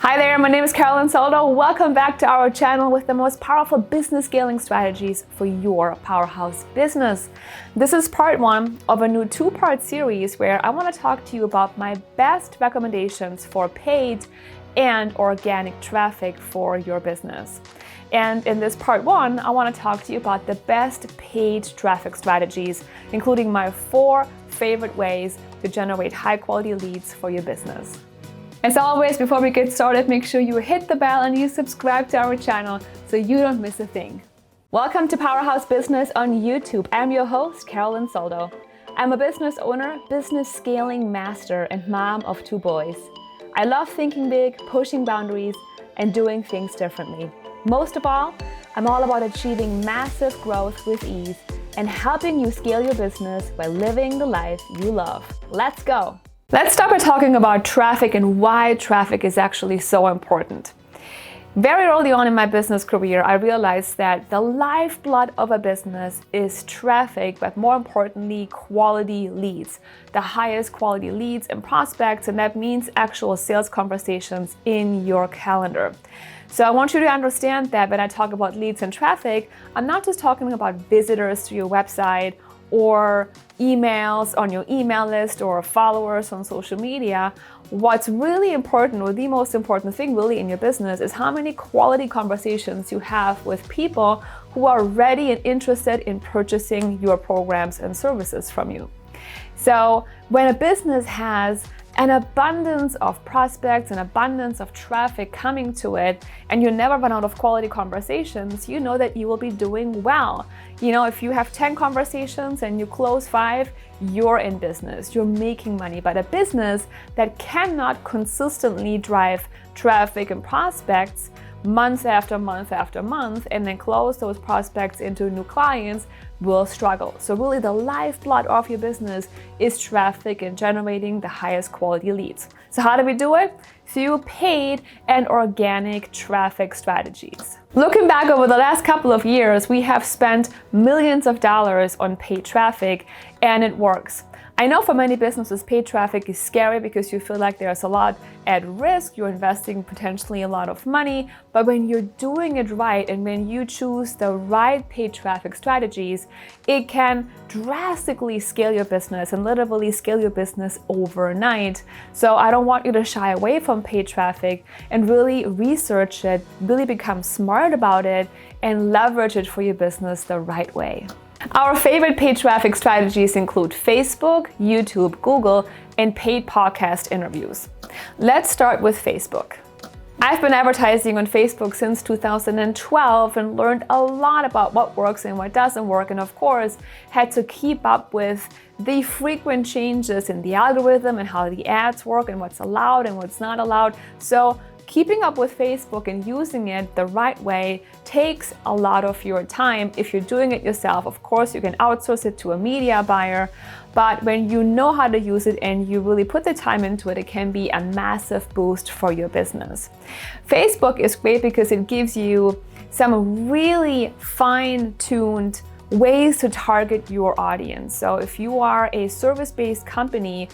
Hi there, my name is Carolin Soldo. Welcome back to our channel with the most powerful business scaling strategies for your powerhouse business. This is part one of a new two-part series where I want to talk to you about my best recommendations for paid and organic traffic for your business. And in this part one, I want to talk to you about the best paid traffic strategies, including my 4 favorite ways to generate high-quality leads for your business. As always, before we get started, make sure you hit the bell and you subscribe to our channel so you don't miss a thing. Welcome to Powerhouse Business on YouTube. I'm your host, Carolin Soldo. I'm a business owner, business scaling master, and mom of 2 boys. I love thinking big, pushing boundaries, and doing things differently. Most of all, I'm all about achieving massive growth with ease and helping you scale your business by living the life you love. Let's go. Let's start by talking about traffic and why traffic is actually so important. Very early on in my business career, I realized that the lifeblood of a business is traffic, but more importantly, quality leads. The highest quality leads and prospects, and that means actual sales conversations in your calendar. So I want you to understand that when I talk about leads and traffic, I'm not just talking about visitors to your website or emails on your email list or followers on social media. What's really important, or the most important thing really in your business, is how many quality conversations you have with people who are ready and interested in purchasing your programs and services from you. So when a business has an abundance of prospects, an abundance of traffic coming to it, and you never run out of quality conversations, you know that you will be doing well. You know, if you have 10 conversations and you close 5, you're in business, you're making money. But a business that cannot consistently drive traffic and prospects month after month after month and then close those prospects into new clients will struggle. So really the lifeblood of your business is traffic and generating the highest quality leads. So how do we do it? Through paid and organic traffic strategies. Looking back over the last couple of years, we have spent millions of dollars on paid traffic, and it works. I know for many businesses, paid traffic is scary because you feel like there's a lot at risk. You're investing potentially a lot of money, but when you're doing it right and when you choose the right paid traffic strategies, it can drastically scale your business and literally scale your business overnight. So I don't want you to shy away from paid traffic and really research it, really become smart about it, and leverage it for your business the right way. Our favorite paid traffic strategies include Facebook, YouTube, Google, and paid podcast interviews. Let's start with Facebook. I've been advertising on Facebook since 2012 and learned a lot about what works and what doesn't work, and of course had to keep up with the frequent changes in the algorithm and how the ads work and what's allowed and what's not allowed. So keeping up with Facebook and using it the right way takes a lot of your time. If you're doing it yourself, of course, you can outsource it to a media buyer. But when you know how to use it and you really put the time into it, it can be a massive boost for your business. Facebook is great because it gives you some really fine-tuned ways to target your audience. So if you are a service-based company,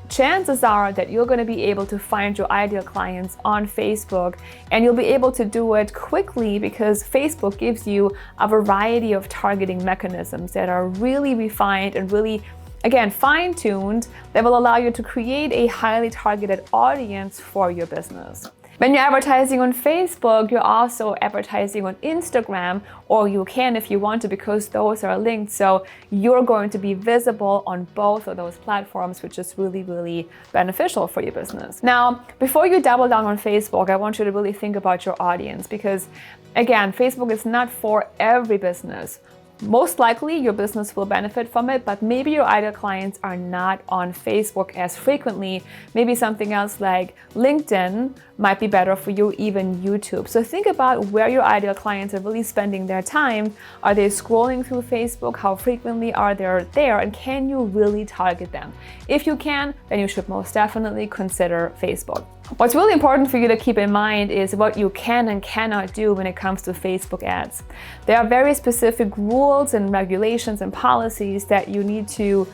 chances are that you're going to be able to find your ideal clients on Facebook, and you'll be able to do it quickly because Facebook gives you a variety of targeting mechanisms that are really refined and really, again, fine-tuned, that will allow you to create a highly targeted audience for your business. When you're advertising on Facebook, you're also advertising on Instagram, or you can if you want to, because those are linked. So you're going to be visible on both of those platforms, which is really, really beneficial for your business. Now, before you double down on Facebook, I want you to really think about your audience, because again, Facebook is not for every business. Most likely your business will benefit from it, but maybe your ideal clients are not on Facebook as frequently. Maybe something else like LinkedIn might be better for you, even YouTube. So think about where your ideal clients are really spending their time. Are they scrolling through Facebook? How frequently are they there? And can you really target them? If you can, then you should most definitely consider Facebook. What's really important for you to keep in mind is what you can and cannot do when it comes to Facebook ads. There are very specific rules and regulations and policies that you need to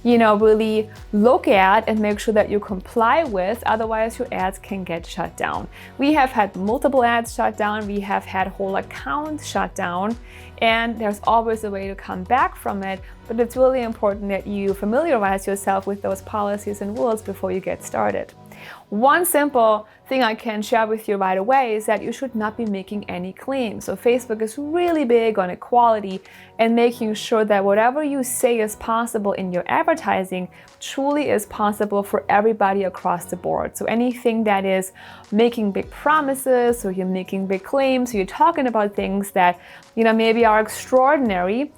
really look at and make sure that you comply with. Otherwise, your ads can get shut down. We have had multiple ads shut down. We have had whole accounts shut down, and there's always a way to come back from it. But it's really important that you familiarize yourself with those policies and rules before you get started. One simple thing I can share with you right away is that you should not be making any claims. So Facebook is really big on equality and making sure that whatever you say is possible in your advertising truly is possible for everybody across the board. So anything that is making big promises, or you're making big claims, or you're talking about things that maybe are extraordinary,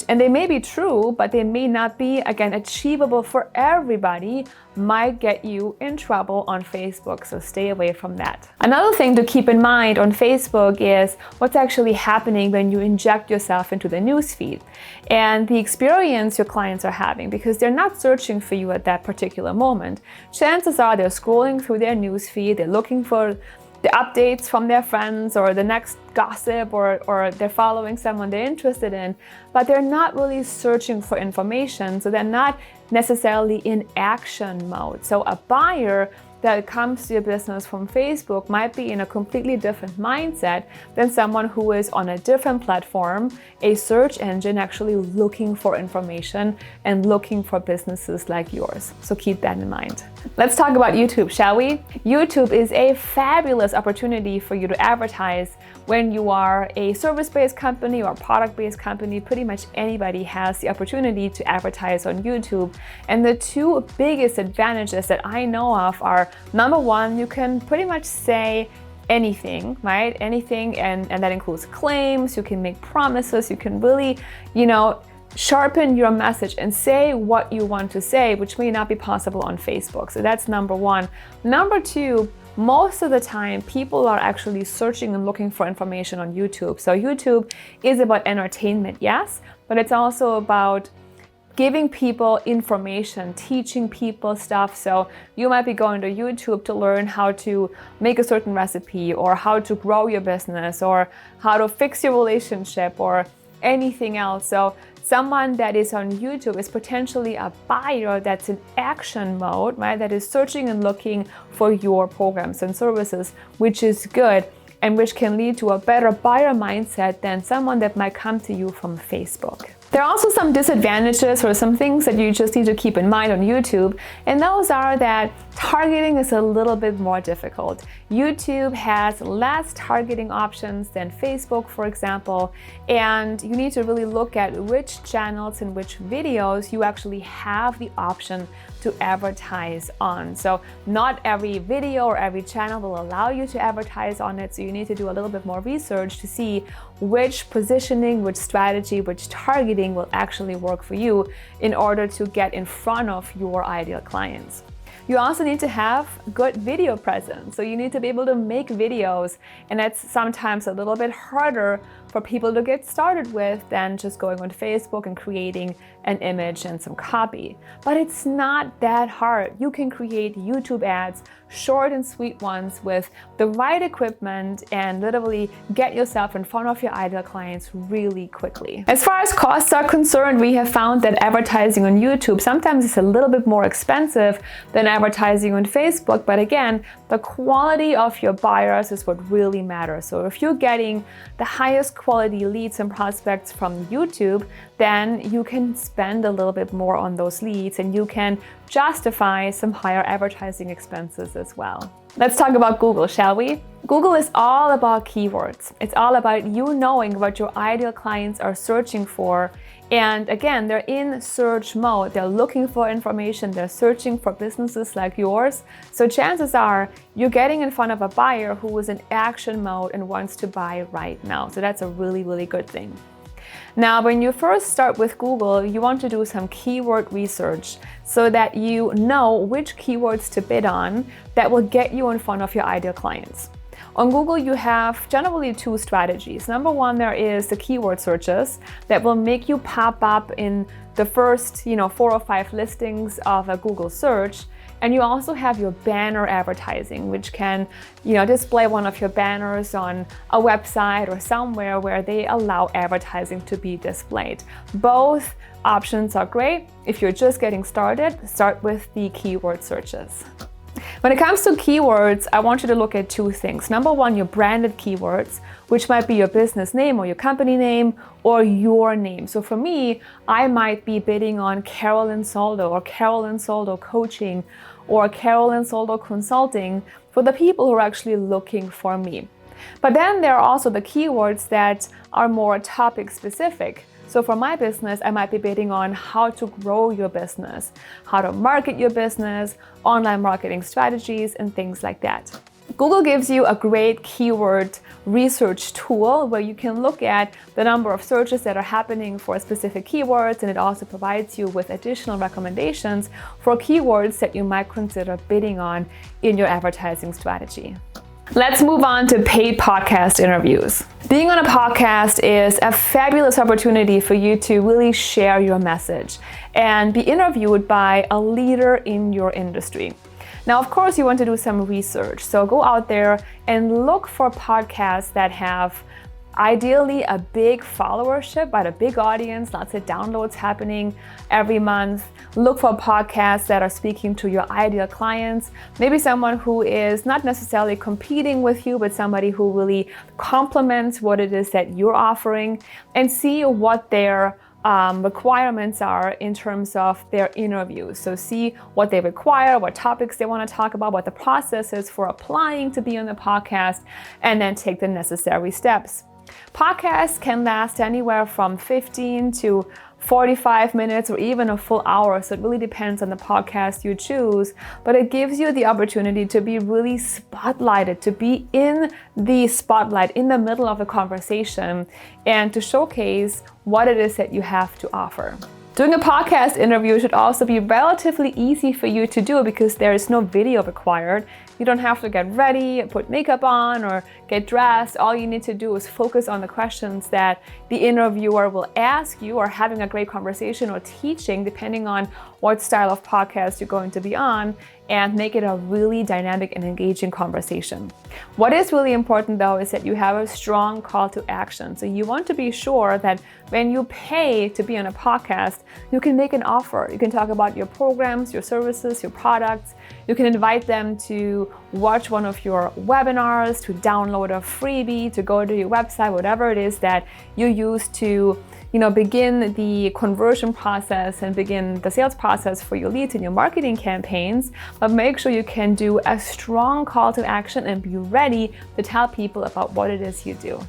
and they may be true, but they may not be, again, achievable for everybody, might get you in trouble on Facebook. So stay away from that. Another thing to keep in mind on Facebook is what's actually happening when you inject yourself into the newsfeed and the experience your clients are having, because they're not searching for you at that particular moment. Chances are they're scrolling through their newsfeed, they're looking for the updates from their friends or the next gossip, or they're following someone they're interested in, but they're not really searching for information. So they're not necessarily in action mode. So a buyer that comes to your business from Facebook might be in a completely different mindset than someone who is on a different platform, a search engine, actually looking for information and looking for businesses like yours. So keep that in mind. Let's talk about YouTube, shall we? YouTube is a fabulous opportunity for you to advertise when you are a service-based company or a product-based company. Pretty much anybody has the opportunity to advertise on YouTube. And the two biggest advantages that I know of are, number one, you can pretty much say anything, right? Anything, and that includes claims. You can make promises. You can really, sharpen your message and say what you want to say, which may not be possible on Facebook. So that's number one. Number two, most of the time, people are actually searching and looking for information on YouTube. So YouTube is about entertainment, yes, but it's also about giving people information, teaching people stuff. So you might be going to YouTube to learn how to make a certain recipe, or how to grow your business, or how to fix your relationship, or anything else. So someone that is on YouTube is potentially a buyer that's in action mode, right? That is searching and looking for your programs and services, which is good, and which can lead to a better buyer mindset than someone that might come to you from Facebook. There are also some disadvantages or some things that you just need to keep in mind on YouTube, and those are that targeting is a little bit more difficult. YouTube has less targeting options than Facebook, for example, and you need to really look at which channels and which videos you actually have the option to advertise on. So not every video or every channel will allow you to advertise on it, so you need to do a little bit more research to see which positioning, which strategy, which targeting will actually work for you in order to get in front of your ideal clients. You also need to have good video presence. So you need to be able to make videos, and that's sometimes a little bit harder for people to get started with than just going on Facebook and creating an image and some copy. But it's not that hard. You can create YouTube ads, short and sweet ones, with the right equipment, and literally get yourself in front of your ideal clients really quickly. As far as costs are concerned, we have found that advertising on YouTube sometimes is a little bit more expensive than advertising on Facebook. But again, the quality of your buyers is what really matters. So if you're getting the highest quality leads and prospects from YouTube, then you can spend a little bit more on those leads, and you can justify some higher advertising expenses as well. Let's talk about Google, shall we? Google is all about keywords. It's all about you knowing what your ideal clients are searching for. And again, they're in search mode. They're looking for information. They're searching for businesses like yours. So chances are you're getting in front of a buyer who is in action mode and wants to buy right now. So that's a really, really good thing. Now, when you first start with Google, you want to do some keyword research so that you know which keywords to bid on that will get you in front of your ideal clients. On Google, you have generally two strategies. Number one, there is the keyword searches that will make you pop up in the first 4 or 5 listings of a Google search. And you also have your banner advertising, which can, display one of your banners on a website or somewhere where they allow advertising to be displayed. Both options are great. If you're just getting started, start with the keyword searches. When it comes to keywords, I want you to look at two things. Number one, your branded keywords, which might be your business name or your company name or your name. So for me, I might be bidding on Carolin Soldo or Carolin Soldo Coaching or Carolin Soldo Consulting for the people who are actually looking for me. But then there are also the keywords that are more topic specific. So for my business, I might be bidding on how to grow your business, how to market your business, online marketing strategies, and things like that. Google gives you a great keyword research tool where you can look at the number of searches that are happening for specific keywords, and it also provides you with additional recommendations for keywords that you might consider bidding on in your advertising strategy. Let's move on to paid podcast interviews. Being on a podcast is a fabulous opportunity for you to really share your message and be interviewed by a leader in your industry. Now, of course, you want to do some research. So go out there and look for podcasts that have ideally a big followership, but a big audience, lots of downloads happening every month. Look for podcasts that are speaking to your ideal clients. Maybe someone who is not necessarily competing with you, but somebody who really complements what it is that you're offering, and see what their requirements are in terms of their interviews. So see what they require, what topics they want to talk about, what the process is for applying to be on the podcast, and then take the necessary steps. Podcasts can last anywhere from 15 to 45 minutes or even a full hour. So it really depends on the podcast you choose, but it gives you the opportunity to be really spotlighted, to be in the spotlight in the middle of the conversation and to showcase what it is that you have to offer. Doing a podcast interview should also be relatively easy for you to do because there is no video required. You don't have to get ready, put makeup on, or get dressed. All you need to do is focus on the questions that the interviewer will ask you, or having a great conversation or teaching, depending on what style of podcast you're going to be on, and make it a really dynamic and engaging conversation. What is really important though is that you have a strong call to action. So you want to be sure that when you pay to be on a podcast, you can make an offer. You can talk about your programs, your services, your products. You can invite them to watch one of your webinars, to download a freebie, to go to your website, whatever it is that you use to begin the conversion process and begin the sales process for your leads and your marketing campaigns. But make sure you can do a strong call to action and be ready to tell people about what it is you do.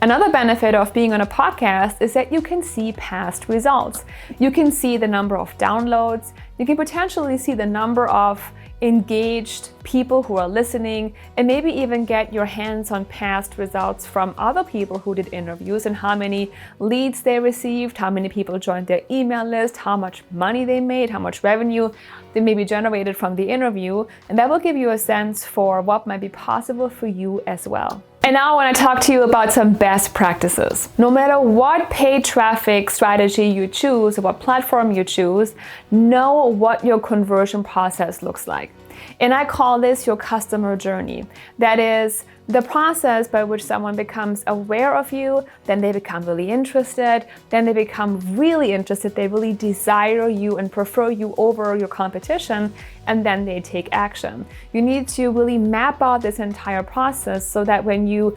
Another benefit of being on a podcast is that you can see past results. You can see the number of downloads. You can potentially see the number of engaged people who are listening, and maybe even get your hands on past results from other people who did interviews and how many leads they received, how many people joined their email list, how much money they made, how much revenue they maybe generated from the interview. And that will give you a sense for what might be possible for you as well. And now I want to talk to you about some best practices. No matter what paid traffic strategy you choose or what platform you choose, know what your conversion process looks like. And I call this your customer journey. That is the process by which someone becomes aware of you, then they become really interested, then they become really interested, they really desire you and prefer you over your competition, and then they take action. You need to really map out this entire process so that when you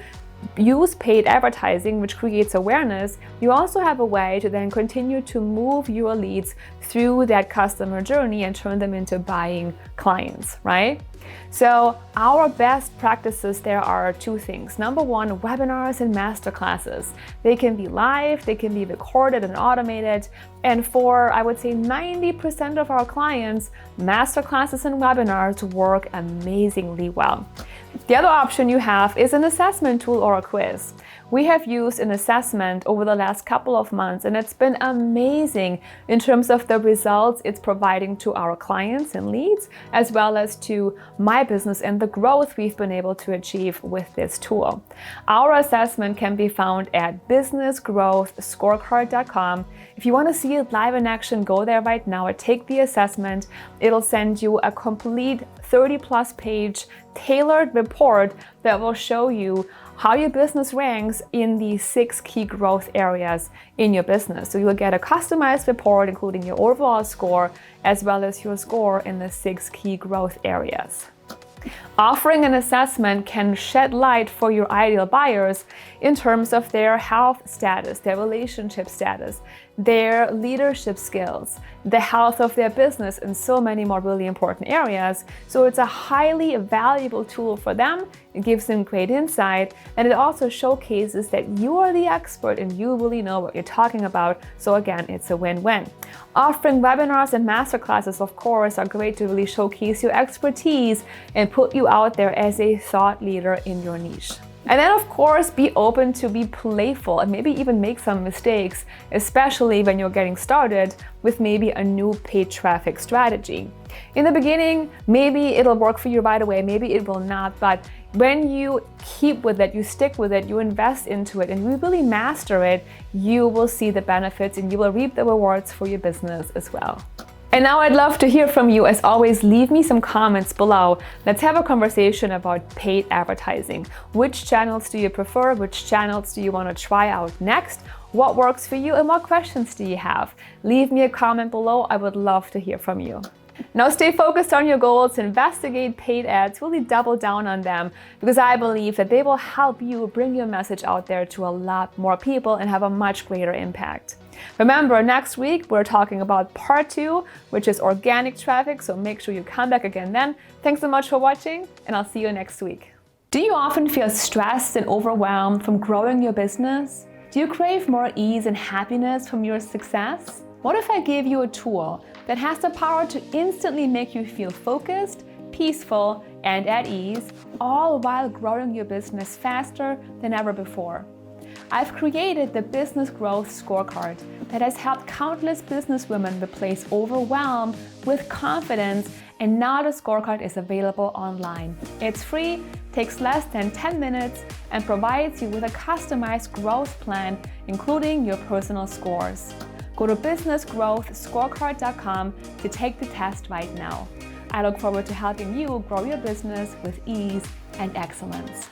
use paid advertising, which creates awareness, you also have a way to then continue to move your leads through that customer journey and turn them into buying clients, right? So our best practices there are two things. Number one, webinars and masterclasses. They can be live, they can be recorded and automated. And for, I would say, 90% of our clients, masterclasses and webinars work amazingly well. The other option you have is an assessment tool or a quiz. We have used an assessment over the last couple of months, and it's been amazing in terms of the results it's providing to our clients and leads, as well as to my business and the growth we've been able to achieve with this tool. Our assessment can be found at businessgrowthscorecard.com. If you want to see it live in action, go there right now and take the assessment. It'll send you a complete 30+ page tailored report that will show you how your business ranks in the 6 key growth areas in your business. So you'll get a customized report including your overall score as well as your score in the 6 key growth areas. Offering an assessment can shed light for your ideal buyers in terms of their health status, their relationship status, their leadership skills, the health of their business, and so many more really important areas. So it's a highly valuable tool for them. It gives them great insight, and it also showcases that you are the expert and you really know what you're talking about. So again, it's a win-win. Offering webinars and masterclasses, of course, are great to really showcase your expertise and put you out there as a thought leader in your niche. And then, of course, be open to be playful and maybe even make some mistakes, especially when you're getting started with maybe a new paid traffic strategy. In the beginning, maybe it'll work for you right away, maybe it will not, but when you keep with it, you stick with it, you invest into it, and you really master it, you will see the benefits and you will reap the rewards for your business as well. And now I'd love to hear from you. As always, leave me some comments below. Let's have a conversation about paid advertising. Which channels do you prefer? Which channels do you want to try out next? What works for you and what questions do you have? Leave me a comment below. I would love to hear from you. Now stay focused on your goals, investigate paid ads, really double down on them, because I believe that they will help you bring your message out there to a lot more people and have a much greater impact. Remember, next week we're talking about part 2, which is organic traffic, so make sure you come back again then. Thanks so much for watching, and I'll see you next week. Do you often feel stressed and overwhelmed from growing your business? Do you crave more ease and happiness from your success? What if I gave you a tool that has the power to instantly make you feel focused, peaceful, and at ease, all while growing your business faster than ever before? I've created the Business Growth Scorecard that has helped countless businesswomen replace overwhelm with confidence, and now the scorecard is available online. It's free, takes less than 10 minutes, and provides you with a customized growth plan, including your personal scores. Go to businessgrowthscorecard.com to take the test right now. I look forward to helping you grow your business with ease and excellence.